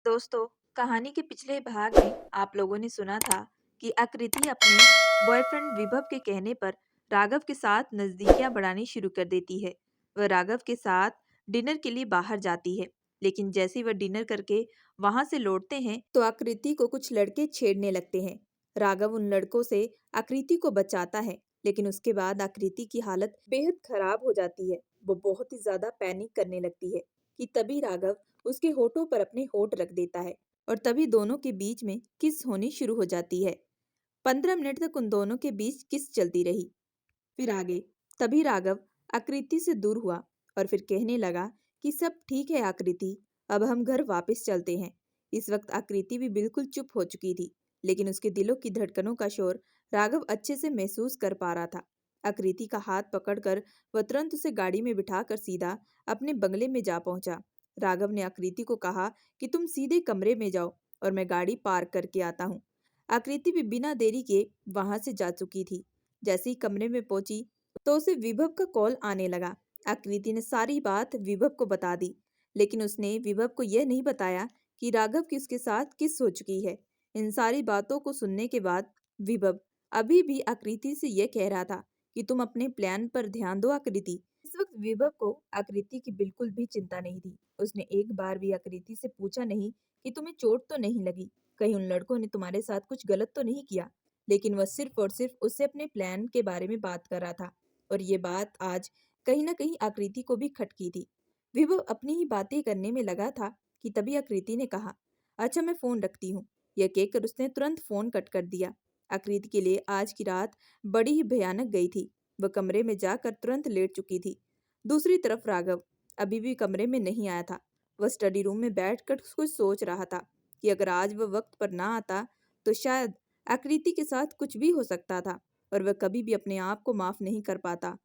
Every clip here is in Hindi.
दोस्तों, कहानी के पिछले भाग में आप लोगों ने सुना था कि आकृति अपने बॉयफ्रेंड विभव के कहने पर राघव के साथ नजदीकियां बढ़ानी शुरू कर देती है। वह राघव के साथ डिनर के लिए बाहर जाती है, लेकिन जैसे ही वह डिनर करके वहां से लौटते हैं तो आकृति को कुछ लड़के छेड़ने लगते हैं। राघव उन लड़कों से आकृति को बचाता है, लेकिन उसके बाद आकृति की हालत बेहद खराब हो जाती है। वो बहुत ही ज्यादा पैनिक करने लगती है कि तभी राघव उसके होठों पर अपने होठ रख देता है और तभी दोनों के बीच में किस होनी शुरू हो जाती है। 15 मिनट तक उन दोनों के बीच किस चलती रही। फिर आगे तभी राघव आकृति से दूर हुआ और फिर कहने लगा कि सब ठीक है आकृति, अब हम घर वापस चलते हैं। इस वक्त आकृति भी बिल्कुल चुप हो चुकी थी, लेकिन उसके दिलों की धड़कनों का शोर राघव अच्छे से महसूस कर पा रहा था। आकृति का हाथ पकड़कर वह तुरंत उसे गाड़ी में बिठाकर सीधा अपने बंगले में जा पहुंचा। राघव ने आकृति को कहा कि तुम सीधे कमरे में जाओ और मैं गाड़ी पार्क करके आता हूँ। आकृति भी बिना देरी के वहां से जा चुकी थी। जैसे ही कमरे में पहुंची तो उसे विभव का कॉल आने लगा। आकृति ने सारी बात विभव को बता दी, लेकिन उसने विभव को यह नहीं बताया कि राघव की उसके साथ किस हो चुकी है। इन सारी बातों को सुनने के बाद विभव अभी भी आकृति से यह कह रहा था कि तुम अपने प्लान पर ध्यान दो आकृति। इस वक्त विभव को आकृति की बिल्कुल भी चिंता नहीं थी। उसने एक बार भी आकृति से पूछा नहीं कि तुम्हें चोट तो नहीं लगी, कहीं उन लड़कों ने तुम्हारे साथ कुछ गलत तो नहीं किया। लेकिन वह सिर्फ और सिर्फ उससे अपने प्लान के बारे में बात कर रहा था, और ये बात आज कहीं ना कहीं आकृति को भी खटकी थी। विभव अपनी ही बातें करने में लगा था कि तभी आकृति ने कहा, अच्छा मैं फोन रखती हूँ। यह कहकर उसने तुरंत फोन कट कर दिया। आकृति के लिए आज की रात बड़ी ही भयानक गई थी। वह कमरे में जाकर तुरंत लेट चुकी थी। दूसरी तरफ राघव अभी भी कमरे में नहीं आया था। वह स्टडी रूम में बैठकर कुछ सोच रहा था कि अगर आज वह वक्त पर ना आता तो शायद आकृति के साथ कुछ भी हो सकता था, और वह कभी भी अपने आप को माफ नहीं कर पाता।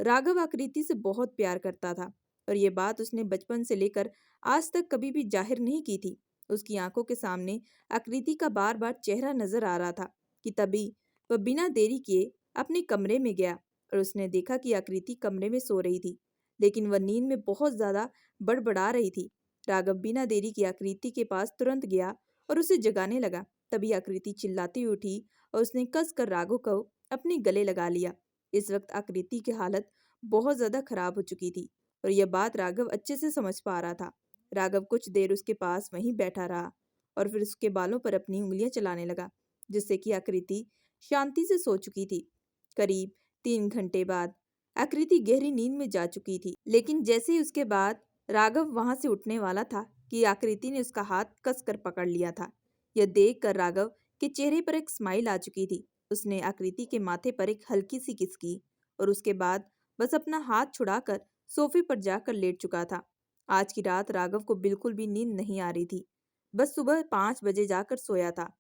राघव आकृति से बहुत प्यार करता था, और ये बात उसने बचपन से लेकर आज तक कभी भी जाहिर नहीं की थी। उसकी आंखों के सामने आकृति का बार बार चेहरा नजर आ रहा था कि तभी वह बिना देरी किए अपने कमरे में गया और उसने देखा कि आकृति कमरे में सो रही थी, लेकिन वह नींद में बहुत ज्यादा बड़बड़ा रही थी। राघव बिना देरी किए आकृति के पास तुरंत गया और उसे जगाने लगा। तभी आकृति चिल्लाती हुई उठी और उसने कस कर राघव को अपने गले लगा लिया। इस वक्त आकृति की हालत बहुत ज्यादा खराब हो चुकी थी, और यह बात राघव अच्छे से समझ पा रहा था। राघव कुछ देर उसके पास वहीं बैठा रहा और फिर उसके बालों पर अपनी उंगलियां चलाने लगा, जिससे कि आकृति शांति से सो चुकी थी। करीब 3 घंटे बाद आकृति गहरी नींद में जा चुकी थी, लेकिन जैसे ही उसके बाद राघव वहां से उठने वाला था कि आकृति ने उसका हाथ कसकर पकड़ लिया था। यह देखकर राघव के चेहरे पर एक स्माइल आ चुकी थी। उसने आकृति के माथे पर एक हल्की सी किस की और उसके बाद बस अपना हाथ छुड़ाकर सोफे पर जाकर लेट चुका था। आज की रात राघव को बिल्कुल भी नींद नहीं आ रही थी। बस सुबह 5 बजे जाकर सोया था।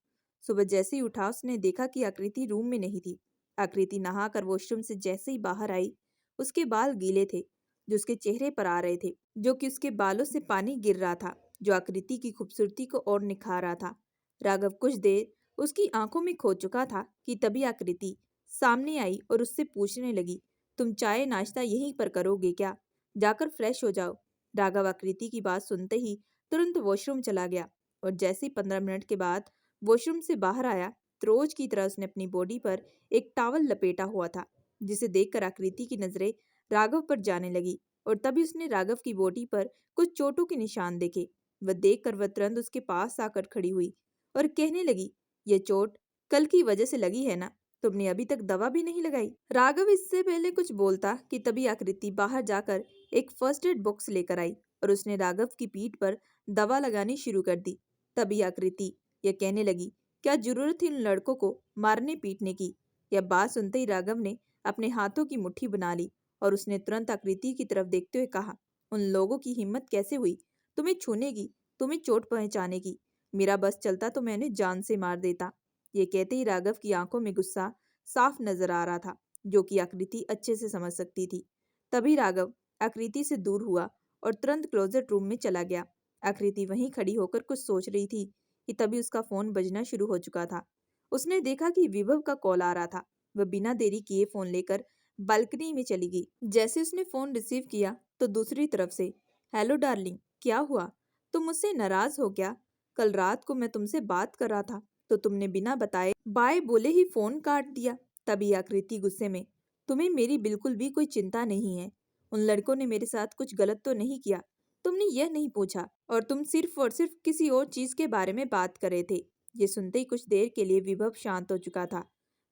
सुबह जैसे ही उठा उसने देखा कि आकृति रूम में नहीं थी। आकृति नहाकर वॉशरूम से जैसे ही बाहर आई, उसके बाल गीले थे जो उसके चेहरे पर आ रहे थे, जो कि उसके बालों से पानी गिर रहा था, जो आकृति की खूबसूरती को और निखार रहा था। राघव कुछ देर उसकी आंखों में खो चुका था कि तभी आकृति सामने आई और उससे पूछने लगी, तुम चाय नाश्ता यहीं पर करोगे क्या? जाकर फ्रेश हो जाओ। राघव आकृति की बात सुनते ही तुरंत वॉशरूम चला गया, और जैसे ही 15 मिनट के बाद वॉशरूम से बाहर आया तो रोज की तरह उसने अपनी बॉडी पर एक टॉवल लपेटा हुआ था, जिसे देखकर आकृति की नजरें राघव पर जाने लगी, और तभी उसने राघव की बॉडी पर कुछ चोटों के निशान देखे। वह देखकर वह तुरंत उसके पास आकर खड़ी हुई और कहने लगी, ये चोट कल की वजह से लगी है ना? तुमने अभी तक दवा भी नहीं लगाई। राघव इससे पहले कुछ बोलता कि तभी आकृति बाहर जाकर एक फर्स्ट एड बॉक्स लेकर आई और उसने राघव की पीठ पर दवा लगानी शुरू कर दी। तभी आकृति यह कहने लगी, क्या जरूरत थी इन लड़कों को मारने पीटने की? यह बात सुनते ही राघव ने अपने हाथों की मुट्ठी बना ली और उसने तुरंत आकृति की तरफ देखते हुए कहा, उन लोगों की हिम्मत कैसे हुई तुम्हें छूने की, तुम्हें चोट पहुंचाने की? मेरा बस चलता तो मैं उन्हें जान से मार देता। ये कहते ही राघव की आंखों में गुस्सा साफ नजर आ रहा था, जो कि आकृति अच्छे से समझ सकती थी। तभी राघव आकृति से दूर हुआ और तुरंत क्लोजेट रूम में चला गया। आकृति वहीं खड़ी होकर कुछ सोच रही थी कि तभी उसका फोन बजना शुरू हो चुका था। उसने देखा कि विभव का कॉल आ रहा था। वह बिना देरी किए फोन लेकर बालकनी में चली गई। जैसे उसने फोन रिसीव किया तो दूसरी तरफ से, हेलो डार्लिंग, क्या हुआ? तुम मुझसे नाराज हो क्या? कल रात को मैं तुमसे बात कर रहा था तो तुमने बिना बताए बाय बोले ही फोन काट दिया। तभी आकृति गुस्से में, तुम्हें मेरी बिल्कुल भी कोई चिंता नहीं है। उन लड़कों ने मेरे साथ कुछ गलत तो नहीं किया। तुमने यह नहीं पूछा और तुम सिर्फ और सिर्फ किसी और चीज के बारे में बात कर रहे थे। ये सुनते ही कुछ देर के लिए विभव शांत हो चुका था।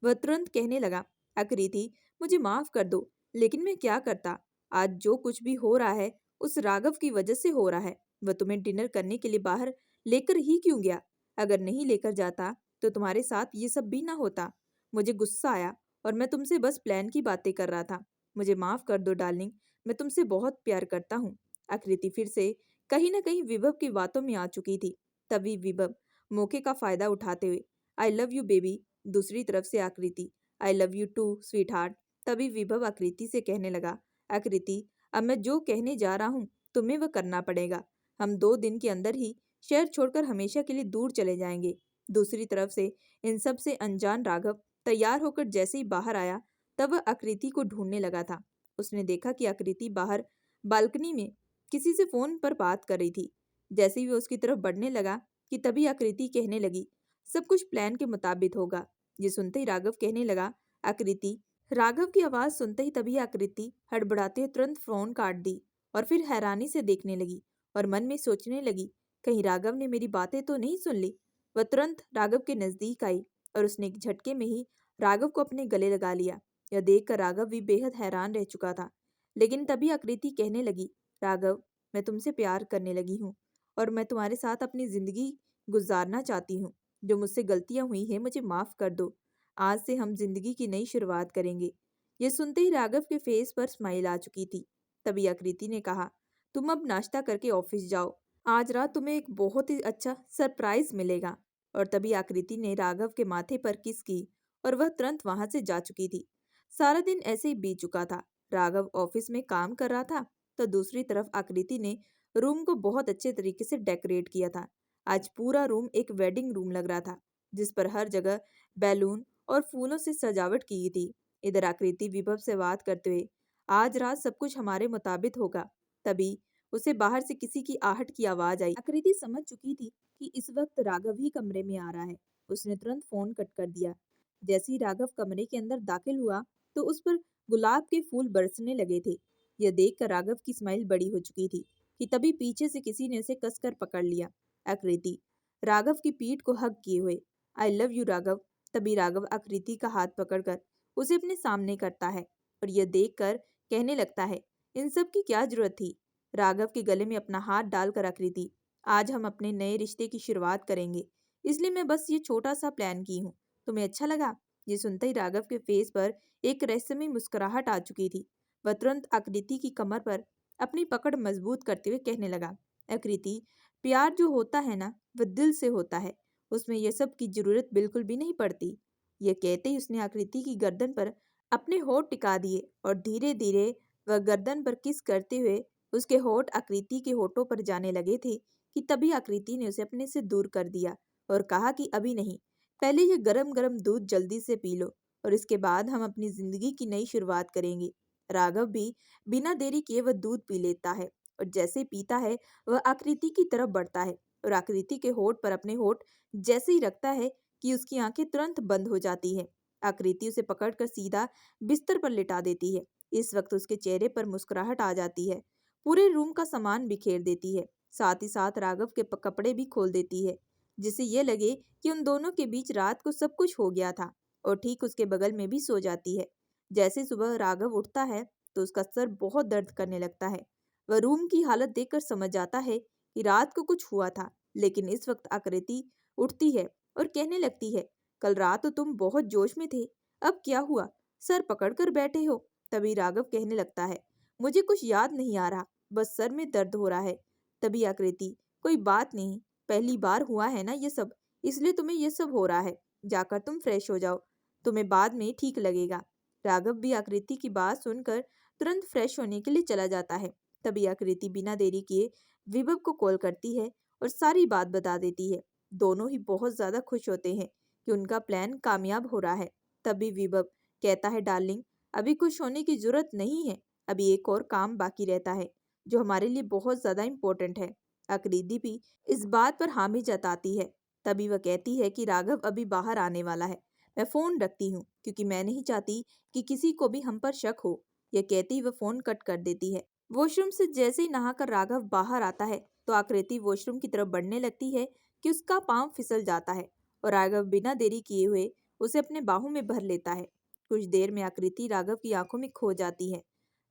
वह तुरंत कहने लगा, आकृति मुझे माफ कर दो, लेकिन मैं क्या करता। आज जो कुछ भी हो रहा है उस राघव की वजह से हो रहा है। वह तुम्हें डिनर करने के लिए बाहर लेकर ही क्यों गया? अगर नहीं लेकर जाता तो तुम्हारे साथ ये सब भी ना होता। मुझे गुस्सा आया और मैं तुमसे बस प्लान की बातें कर रहा था। मुझे माफ कर दो डार्लिंग, मैं तुमसे बहुत प्यार करता हूँ। आकृति फिर से कहीं ना कहीं विभव की बातों में आ चुकी थी। तभी विभव मौके का फायदा उठाते हुए, आई लव यू बेबी। दूसरी तरफ से Aakriti, I love you too sweetheart. तभी विभव आकृति से कहने लगा, आकृति अब मैं जो कहने जा रहा हूँ तुम्हें वह करना पड़ेगा। हम 2 दिन के अंदर ही शहर छोड़कर हमेशा के लिए दूर चले जाएंगे। दूसरी तरफ से इन सब से अनजान राघव तैयार होकर जैसे ही बाहर आया तब वह आकृति को ढूंढने लगा था। उसने देखा कि आकृति बाहर बालकनी में किसी से फोन पर बात कर रही थी। जैसे ही वह उसकी तरफ बढ़ने लगा कि तभी आकृति कहने लगी, सब कुछ प्लान के मुताबिक होगा। ये सुनते ही राघव कहने लगा, आकृति। राघव की आवाज सुनते ही तभी आकृति हड़बड़ाते हुए तुरंत फोन काट दी और फिर हैरानी से देखने लगी और मन में सोचने लगी, कहीं राघव ने मेरी बातें तो नहीं सुन ली। वह तुरंत राघव के नजदीक आई और उसने एक झटके में ही राघव को अपने गले लगा लिया। यह देखकर राघव भी बेहद हैरान रह चुका था। लेकिन तभी आकृति कहने लगी, राघव मैं तुमसे प्यार करने लगी हूँ और मैं तुम्हारे साथ अपनी जिंदगी गुजारना चाहती हूँ। जो मुझसे गलतियां हुई हैं मुझे माफ कर दो। आज से हम जिंदगी की नई शुरुआत करेंगे। ये सुनते ही राघव के फेस पर स्माइल आ चुकी थी। तभी आकृति ने कहा, तुम अब नाश्ता करके ऑफिस जाओ। आज रात तुम्हें एक बहुत ही अच्छा सरप्राइज मिलेगा। और तभी आकृति ने राघव के माथे पर किस की और वह तुरंत वहां से जा चुकी थी। सारा दिन ऐसे ही बीत चुका था। राघव ऑफिस में काम कर रहा था तो दूसरी तरफ आकृति ने रूम को बहुत अच्छे तरीके से डेकोरेट किया था। आज पूरा रूम एक वेडिंग रूम लग रहा था, जिस पर हर जगह बैलून और फूलों से सजावट की थी। इधर आकृति विभव से बात करते हुए, आज रात सब कुछ हमारे मुताबिक होगा। तभी उसे बाहर से किसी की आहट की आवाज आई। आकृति समझ चुकी थी कि इस वक्त राघव ही कमरे में आ रहा है। उसने तुरंत फोन कट कर दिया। जैसे ही राघव कमरे के अंदर दाखिल हुआ तो उस पर गुलाब के फूल बरसने लगे थे। यह देखकर राघव की स्माइल बड़ी हो चुकी थी कि तभी पीछे से किसी ने उसे कसकर पकड़ लिया। आकृति राघव की पीठ को हग किए हुए, आई लव यू राघव। तभी राघव आकृति का हाथ पकड़कर उसे अपने सामने करता है और यह देखकर कहने लगता है, इन सब की क्या जरूरत थी। राघव के गले में अपना हाथ डालकर आकृति, आज हम अपने नए रिश्ते की शुरुआत करेंगे, इसलिए मैं बस ये छोटा सा प्लान की हूँ। तुम्हें अच्छा लगा? ये सुनते ही राघव के फेस पर एक रहस्यमय मुस्कुराहट आ चुकी थी। वह तुरंत आकृति की कमर पर अपनी पकड़ मजबूत करते हुए कहने लगा, आकृति प्यार जो होता है ना वह दिल से होता है, उसमें यह सब की जरूरत बिल्कुल भी नहीं पड़ती। यह कहते ही उसने आकृति की गर्दन पर अपने होठ टिका दिए और धीरे धीरे वह गर्दन पर किस करते हुए उसके होठ आकृति के होठों पर जाने लगे थे कि तभी आकृति ने उसे अपने से दूर कर दिया और कहा कि अभी नहीं, पहले ये गरम गरम दूध जल्दी से पी लो और इसके बाद हम अपनी जिंदगी की नई शुरुआत करेंगे। राघव भी बिना देरी किए वह दूध पी लेता है और जैसे पीता है वह आकृति की तरफ बढ़ता है और आकृति के होठ पर अपने होठ जैसे ही रखता है कि उसकी आंखें तुरंत बंद हो जाती है। आकृति उसे पकड़कर सीधा बिस्तर पर लिटा देती है। इस वक्त उसके चेहरे पर मुस्कुराहट आ जाती है। पूरे रूम का सामान बिखेर देती है, साथ ही साथ राघव के कपड़े भी खोल देती है, जिससे ये लगे कि उन दोनों के बीच रात को सब कुछ हो गया था। और ठीक उसके बगल में भी सो जाती है। जैसे सुबह राघव उठता है तो उसका सर बहुत दर्द करने लगता है। वह रूम की हालत देखकर समझ जाता है कि रात को कुछ हुआ था। लेकिन इस वक्त आकृति उठती है और कहने लगती है, कल रात तो तुम बहुत जोश में थे, अब क्या हुआ, सर पकड़कर बैठे हो। तभी राघव कहने लगता है, मुझे कुछ याद नहीं आ रहा, बस सर में दर्द हो रहा है। तभी आकृति, कोई बात नहीं, पहली बार हुआ है ना ये सब, इसलिए तुम्हें ये सब हो रहा है। जाकर तुम फ्रेश हो जाओ, तुम्हें बाद में ठीक लगेगा। राघव भी आकृति की बात सुनकर तुरंत फ्रेश होने के लिए चला जाता है। तभी आकृति बिना देरी किए विभव को कॉल करती है और सारी बात बता देती है। दोनों ही बहुत ज्यादा खुश होते हैं कि उनका प्लान कामयाब हो रहा है। तभी विभव कहता है, डार्लिंग अभी खुश होने की जरूरत नहीं है, अभी एक और काम बाकी रहता है जो हमारे लिए बहुत ज्यादा इम्पोर्टेंट है। आकृति भी इस बात पर हामी जताती है। तभी वह कहती है कि राघव अभी बाहर आने वाला है। मैं फोन रखती हूँ क्योंकि मैं नहीं चाहती कि किसी को भी हम पर शक हो। यह कहती ही वह फोन कट कर देती है। वॉशरूम से जैसे ही नहाकर राघव बाहर आता है तो आकृति वॉशरूम की तरफ बढ़ने लगती है कि उसका पांव फिसल जाता है और राघव बिना देरी किए हुए उसे अपने बाहों में भर लेता है। कुछ देर में आकृति राघव की आंखों में खो जाती है।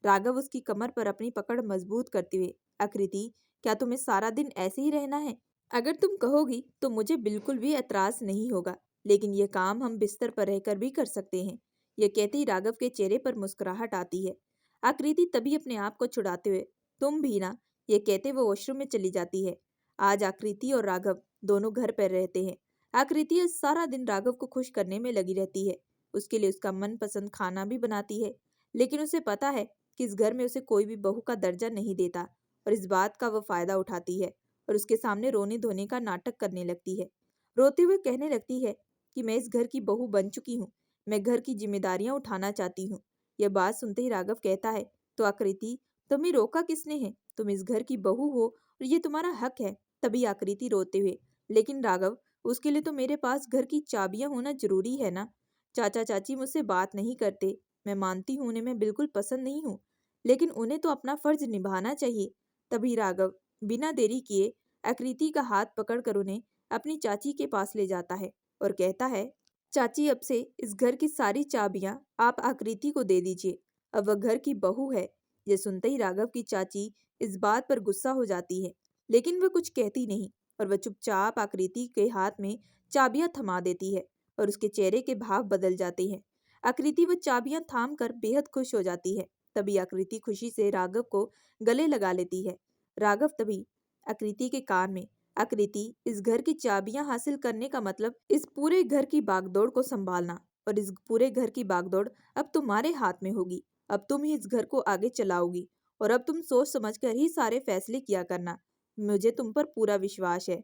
राघव उसकी कमर पर अपनी पकड़ मजबूत करते हुए, आकृति, क्या तुम्हें सारा दिन ऐसे ही रहना है? अगर तुम कहोगी तो मुझे बिल्कुल भी एतराज नहीं होगा, लेकिन यह काम हम बिस्तर पर रहकर भी कर सकते हैं। यह कहते ही राघव के चेहरे पर मुस्कुराहट आती है। आकृति तभी अपने आप को छुड़ाते हुए, तुम भी ना, यह कहते वो वॉशरूम में चली जाती है। आज आकृति और राघव दोनों घर पर रहते हैं। आकृति आज सारा दिन राघव को खुश करने में लगी रहती है। उसके लिए उसका मनपसंद खाना भी बनाती है, लेकिन उसे पता है कि इस घर में उसे कोई भी बहू का दर्जा नहीं देता और इस बात का वह फायदा उठाती है और उसके सामने रोने धोने का नाटक करने लगती है। रोते हुए कहने लगती है कि मैं इस घर की बहू बन चुकी हूँ, मैं घर की जिम्मेदारियां उठाना चाहती हूँ। यह बात सुनते ही राघव कहता है, तो आकृति, तुम्हें रोका किसने है? तुम इस घर की बहू हो और ये तुम्हारा हक है। तभी आकृति रोते हुए, लेकिन राघव, उसके लिए तो मेरे पास घर की चाबियां होना जरूरी है ना। चाचा चाची मुझसे बात नहीं करते, मैं मानती हूँ उन्हें मैं बिल्कुल पसंद नहीं हूँ, लेकिन उन्हें तो अपना फर्ज निभाना चाहिए। तभी राघव बिना देरी किए आकृति का हाथ पकड़कर उन्हें अपनी चाची के पास ले जाता है और कहता है, चाची, अब से इस घर की सारी चाबियां आप आकृति को दे दीजिए। अब वह घर की बहू है। यह सुनते ही राघव की चाची इस बात पर गुस्सा हो जाती है, लेकिन वह कुछ कहती नहीं और वह चुपचाप आकृति के हाथ में चाबियां थमा देती है और उसके चेहरे के भाव बदल जाते हैं। आकृति वह चाबियां थाम कर बेहद खुश हो जाती है। तभी आकृति खुशी से राघव को गले लगा लेती है। राघव तभी आकृति के कान में, आकृति, इस घर की चाबियां हासिल करने का मतलब इस पूरे घर की बागदौड़ को संभालना, और इस पूरे घर की बागदौड़ अब तुम्हारे हाथ में होगी। अब तुम ही इस घर को आगे चलाओगी और अब तुम सोच समझकर ही सारे फैसले किया करना। मुझे तुम पर पूरा विश्वास है।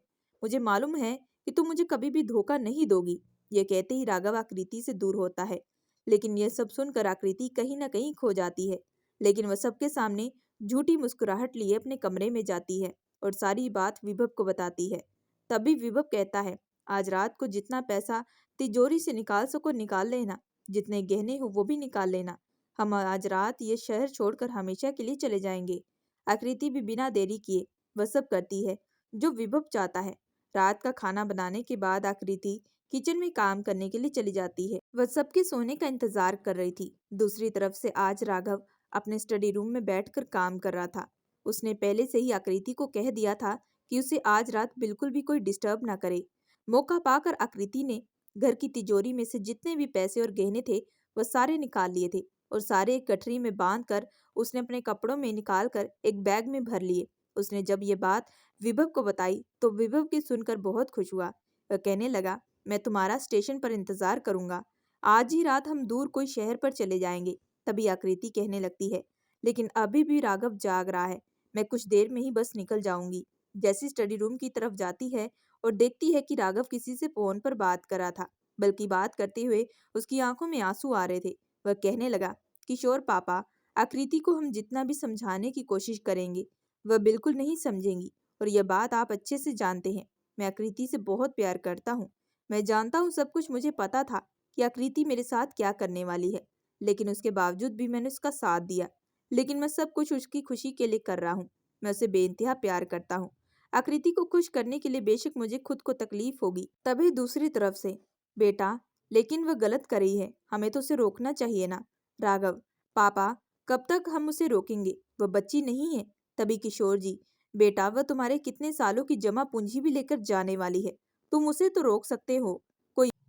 मुझे मालूम है कि तुम मुझे कभी भी धोखा नहीं दोगी। यह कहते ही राघव आकृति से दूर होता है, लेकिन यह सब सुनकर आकृति कहीं न कहीं खो जाती है। लेकिन वह सबके सामने झूठी मुस्कुराहट लिए अपने कमरे में जाती है और सारी बात विभव को बताती है। तभी विभव कहता है, आज रात को जितना पैसा तिजोरी से निकाल सको निकाल लेना, जितने गहने हो वो भी निकाल लेना। हम आज रात ये शहर छोड़कर हमेशा के लिए चले जाएंगे। आकृति भी बिना देरी किए वह सब करती है जो विभव चाहता है। रात का खाना बनाने के बाद आकृति किचन में काम करने के लिए चली जाती है। वह सबके सोने का इंतजार कर रही थी। दूसरी तरफ से आज राघव अपने स्टडी रूम में बैठकर काम कर रहा था। उसने पहले से ही आकृति को कह दिया था कि उसे आज रात बिल्कुल भी कोई डिस्टर्ब ना करे। मौका पाकर आकृति ने घर की तिजोरी में से जितने भी पैसे और गहने थे वह सारे निकाल लिए थे और सारे एक गठरी में बांध कर उसने अपने कपड़ों में निकाल कर एक बैग में भर लिए। उसने जब ये बात विभव को बताई तो विभव की सुनकर बहुत खुश हुआ। वह कहने लगा, मैं तुम्हारा स्टेशन पर इंतजार करूंगा। आज ही रात हम दूर कोई शहर पर चले जाएंगे। तभी आकृति कहने लगती है, लेकिन अभी भी राघव जाग रहा है, मैं कुछ देर में ही बस निकल जाऊंगी। जैसी स्टडी रूम की तरफ जाती है और देखती है कि राघव किसी से फोन पर बात कर रहा था, बल्कि बात करते हुए उसकी आंखों में आंसू आ रहे थे। वह कहने लगा, किशोर पापा, आकृति को हम जितना भी समझाने की कोशिश करेंगे वह बिल्कुल नहीं समझेंगी, और यह बात आप अच्छे से जानते हैं। मैं आकृति से बहुत प्यार करता हूँ। मैं जानता हूँ सब कुछ मुझे पता था कि आकृति मेरे साथ क्या करने वाली है, लेकिन उसके बावजूद भी मैंने उसका साथ दिया। लेकिन मैं सब कुछ उसकी खुशी के लिए कर रहा हूँ। मैं उसे बेइंतहा प्यार करता हूँ। आकृति को खुश करने के लिए बेशक मुझे खुद को तकलीफ होगी। तभी दूसरी तरफ से, बेटा, लेकिन वह गलत कर रही है, हमें तो उसे रोकना चाहिए ना। राघव, पापा, कब तक हम उसे रोकेंगे? वह बच्ची नहीं है। तभी किशोर जी, बेटा, वह तुम्हारे कितने सालों की जमा पूंजी भी लेकर जाने वाली है, तुम उसे तो रोक सकते हो।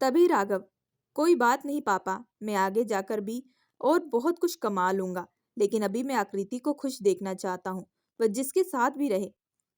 तभी राघव, कोई बात नहीं पापा, मैं आगे जाकर भी और बहुत कुछ कमा लूंगा, लेकिन अभी मैं आकृति को खुश देखना चाहता हूँ, वह जिसके साथ भी रहे।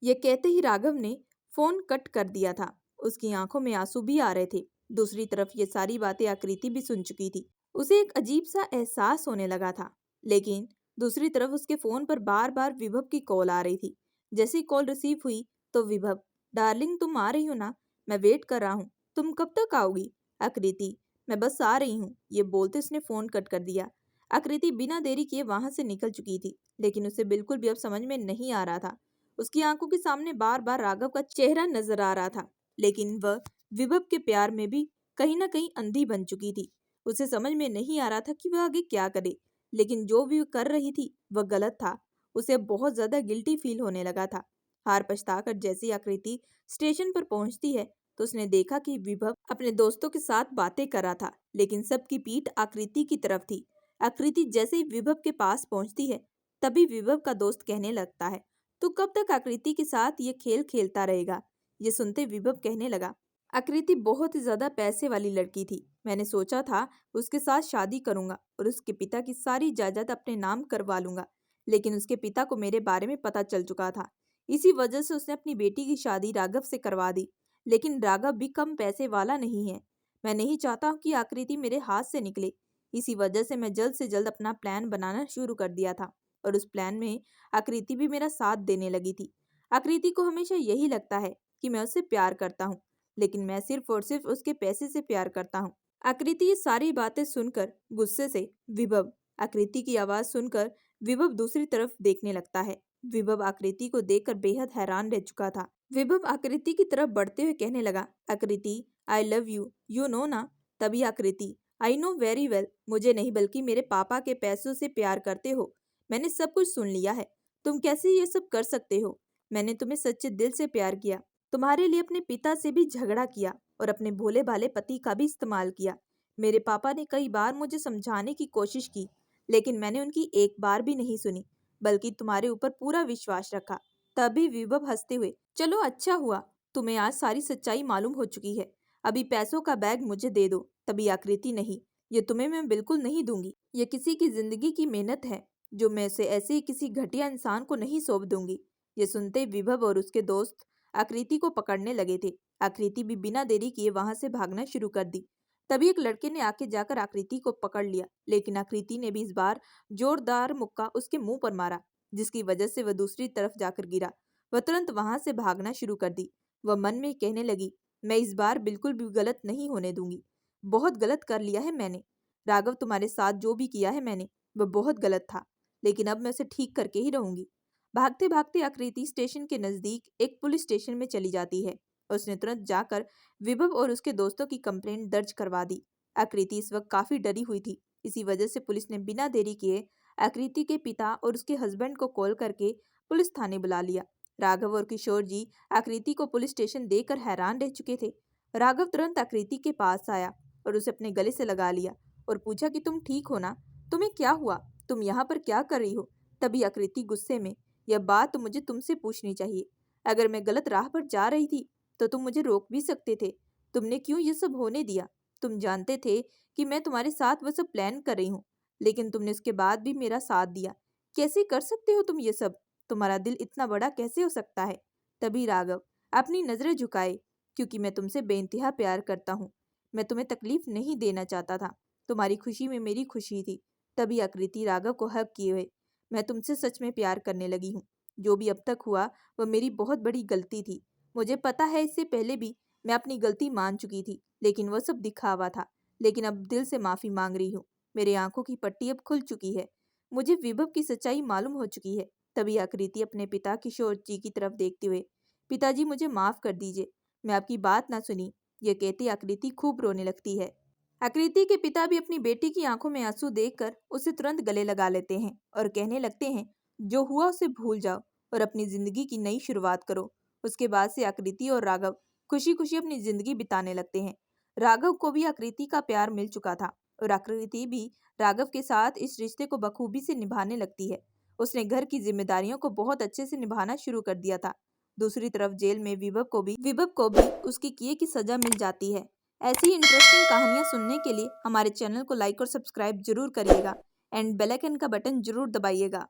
यह कहते ही राघव ने फोन कट कर दिया था। उसकी आंखों में आंसू भी आ रहे थे। दूसरी तरफ ये सारी बातें आकृति भी सुन चुकी थी। उसे एक अजीब सा एहसास होने लगा था, लेकिन दूसरी तरफ उसके फोन पर बार बार विभव की कॉल आ रही थी। जैसे ही कॉल रिसीव हुई तो विभव, डार्लिंग, तुम आ रही हो ना? मैं वेट कर रहा हूँ, तुम कब तक आओगी? आकृति, मैं बस आ रही हूँ, ये बोलते उसने फोन कट कर दिया। आकृति बिना देरी किए वहां से निकल चुकी थी, लेकिन उसे बिल्कुल भी अब समझ में नहीं आ रहा था उसकी आंखों के सामने बार बार राघव का चेहरा नजर आ रहा था, लेकिन वह विभव के प्यार में भी कहीं ना कहीं अंधी बन चुकी थी। उसे समझ में नहीं आ रहा था कि वह आगे क्या करे, लेकिन जो भी वह कर रही थी वह गलत था। उसे बहुत ज्यादा गिल्टी फील होने लगा था। हार पछताकर जैसी आकृति स्टेशन पर पहुंचती है तो उसने देखा कि विभव अपने दोस्तों के साथ बातें कर रहा था, लेकिन सबकी पीठ आकृति की तरफ थी। आकृति जैसे ही विभव के पास पहुंचती है तभी विभव का दोस्त कहने लगता है, तो कब तक आकृति के साथ ये खेल खेलता रहेगा। ये सुनते विभव कहने लगा, आकृति बहुत ही ज्यादा पैसे वाली लड़की थी। मैंने सोचा था उसके साथ शादी करूंगा और उसके पिता की सारी जायदाद अपने नाम करवा लूंगा, लेकिन उसके पिता को मेरे बारे में पता चल चुका था। इसी वजह से उसने अपनी बेटी की शादी राघव से करवा दी, लेकिन राघव भी कम पैसे वाला नहीं है। मैं नहीं चाहता कि आकृति मेरे हाथ से निकले। इसी वजह से मैं जल्द से जल्द अपना प्लान बनाना शुरू कर दिया था और उस प्लान में आकृति भी मेरा साथ देने लगी थी। आकृति को हमेशा यही लगता है कि मैं उससे प्यार करता हूँ, लेकिन मैं सिर्फ और सिर्फ उसके पैसे से प्यार करता हूँ। आकृति ये सारी बातें सुनकर गुस्से से विभव आकृति की आवाज सुनकर विभव दूसरी तरफ देखने लगता है। विभव आकृति को देखकर बेहद हैरान रह चुका था। विभव आकृति की तरफ बढ़ते हुए कहने लगा, आकृति I love you, you know ना। तभी आकृति, आई नो वेरी वेल, मुझे नहीं बल्कि मेरे पापा के पैसों से प्यार करते हो। मैंने सब कुछ सुन लिया है। तुम कैसे ये सब कर सकते हो? मैंने तुम्हें सच्चे दिल से प्यार किया, तुम्हारे लिए अपने पिता से भी झगड़ा किया और अपने भोले भाले पति का भी इस्तेमाल किया। मेरे पापा ने कई बार मुझे समझाने की कोशिश की, लेकिन मैंने उनकी एक बार भी नहीं सुनी, बल्कि तुम्हारे ऊपर पूरा विश्वास रखा। तभी विभव हंसते हुए, चलो अच्छा हुआ, तुम्हें आज सारी सच्चाई मालूम हो चुकी है। अभी पैसों का बैग मुझे दे दो। तभी आकृति, नहीं, ये तुम्हें मैं बिल्कुल नहीं दूंगी। ये किसी की जिंदगी की मेहनत है जो मैं इसे ऐसे ही किसी घटिया इंसान को नहीं सौंप दूंगी। ये सुनते विभव और उसके दोस्त आकृति को पकड़ने लगे थे। आकृति भी बिना देरी किए वहां से भागना शुरू कर दी। तभी एक लड़के ने आके जाकर आकृति को पकड़ लिया, लेकिन आकृति ने भी इस बार जोरदार मुक्का उसके मुंह पर मारा, जिसकी वजह से वह दूसरी तरफ जाकर गिरा। वह तुरंत वहां से भागना शुरू कर दी। वह मन में कहने लगी, मैं इस बार बिल्कुल भी गलत नहीं होने दूंगी। बहुत गलत कर लिया है मैंने। राघव, तुम्हारे साथ जो भी किया है मैंने, वह बहुत गलत था, लेकिन अब मैं उसे ठीक करके ही रहूंगी। भागते भागते आकृति स्टेशन के नजदीक एक पुलिस स्टेशन में चली जाती है। उसने तुरंत जाकर विभव और उसके दोस्तों की कंप्लेंट दर्ज करवा दी। आकृति इस वक्त काफी डरी हुई थी। इसी वजह से पुलिस ने बिना देरी किए आकृति के पिता और उसके हस्बैंड को कॉल करके पुलिस थाने बुला लिया। राघव और किशोर जी आकृति को पुलिस स्टेशन देखकर हैरान रह चुके थे। राघव तुरंत आकृति के पास आया और उसे अपने गले से लगा लिया और पूछा कि तुम ठीक हो ना? तुम्हें क्या हुआ? तुम यहाँ पर क्या कर रही हो? तभी आकृति गुस्से में, यह बात तो मुझे तुमसे पूछनी चाहिए। अगर मैं गलत राह पर जा रही थी तो तुम मुझे रोक भी सकते थे। तुमने क्यों ये सब होने दिया? तुम जानते थे कि मैं तुम्हारे साथ वह सब प्लान कर रही हूँ, लेकिन तुमने उसके बाद भी मेरा साथ दिया। कैसे कर सकते हो तुम ये सब? तुम्हारा दिल इतना बड़ा कैसे हो सकता है? तभी राघव अपनी नजरें झुकाए, क्योंकि मैं तुमसे बेइंतहा प्यार करता हूँ। मैं तुम्हें तकलीफ नहीं देना चाहता था। तुम्हारी खुशी में मेरी खुशी थी। तभी आकृति राघव को हक किए हुए, मैं तुमसे सच में प्यार करने लगी हूँ। जो भी अब तक हुआ वह मेरी बहुत बड़ी गलती थी। मुझे पता है इससे पहले भी मैं अपनी गलती मान चुकी थी, लेकिन वह सब दिखावा था। लेकिन अब दिल से माफी मांग रही हूँ। मेरी आंखों की पट्टी अब खुल चुकी है। मुझे विभव की सच्चाई मालूम हो चुकी है। तभी आकृति अपने पिता किशोर जी की तरफ देखते हुए, पिताजी मुझे माफ कर दीजिए, मैं आपकी बात ना सुनी। यह कहती आकृति खूब रोने लगती है। आकृति के पिता भी अपनी बेटी की आंखों में आंसू देखकर उसे तुरंत गले लगा लेते हैं और कहने लगते हैं, जो हुआ उसे भूल जाओ और अपनी जिंदगी की नई शुरुआत करो। उसके बाद से आकृति और राघव खुशी खुशी अपनी जिंदगी बिताने लगते हैं। राघव को भी आकृति का प्यार मिल चुका था और आकृति भी राघव के साथ इस रिश्ते को बखूबी से निभाने लगती है। उसने घर की जिम्मेदारियों को बहुत अच्छे से निभाना शुरू कर दिया था। दूसरी तरफ जेल में विभव को भी उसकी किए की सजा मिल जाती है। ऐसी इंटरेस्टिंग कहानियां सुनने के लिए हमारे चैनल को लाइक और सब्सक्राइब जरूर करिएगा एंड बेल आइकन का बटन जरूर दबाइएगा।